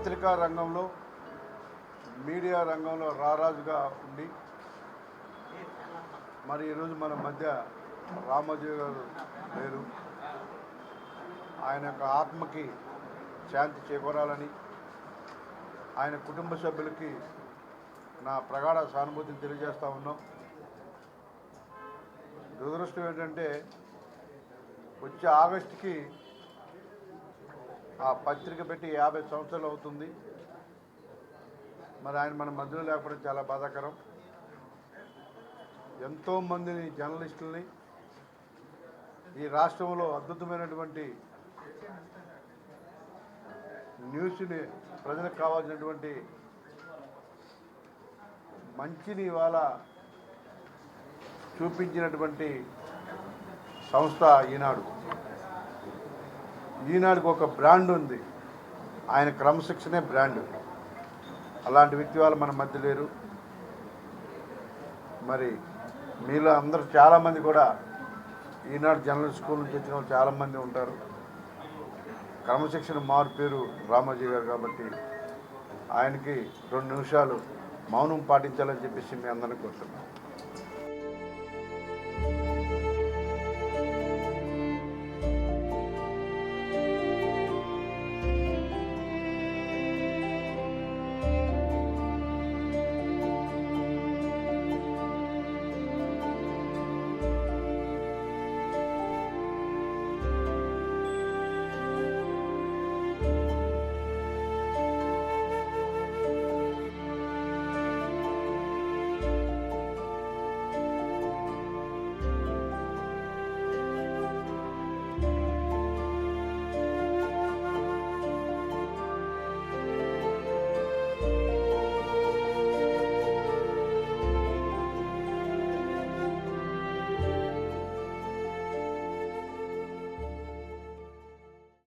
పత్రికా రంగంలో మీడియా రంగంలో రారాజుగా ఉండి మరి ఈరోజు మన మధ్య రామోజీ గారు లేరు. ఆయన యొక్క ఆత్మకి శాంతి చేకూరాలని ఆయన కుటుంబ సభ్యులకి నా ప్రగాఢ సానుభూతిని తెలియజేస్తూ ఉన్నాం. దురదృష్టం ఏంటంటే వచ్చే ఆగస్టుకి ఆ పత్రిక పెట్టి 50 సంవత్సరాలు అవుతుంది. మరి ఆయన మన మధ్యలో లేకపోవడం చాలా బాధాకరం. ఎంతోమందిని జర్నలిస్టుల్ని ఈ రాష్ట్రంలో అద్భుతమైనటువంటి న్యూస్ని ప్రజలకు కావాల్సినటువంటి మంచిని ఇవాళ చూపించినటువంటి సంస్థ ఈనాడు. ఈనాడుకు ఒక బ్రాండ్ ఉంది, ఆయన క్రమశిక్షణే బ్రాండ్. అలాంటి వ్యక్తి వాళ్ళు మన మధ్య లేరు. మరి మీలో అందరూ చాలామంది కూడా ఈనాడు జర్నలిస్ట్ స్కూల్ నుంచి వచ్చిన వాళ్ళు చాలామంది ఉంటారు. క్రమశిక్షణ మారు పేరు రామోజీ గారు కాబట్టి ఆయనకి 2 నిమిషాలు మౌనం పాటించాలని చెప్పేసి మీ అందరినీ కోరుతున్నాను.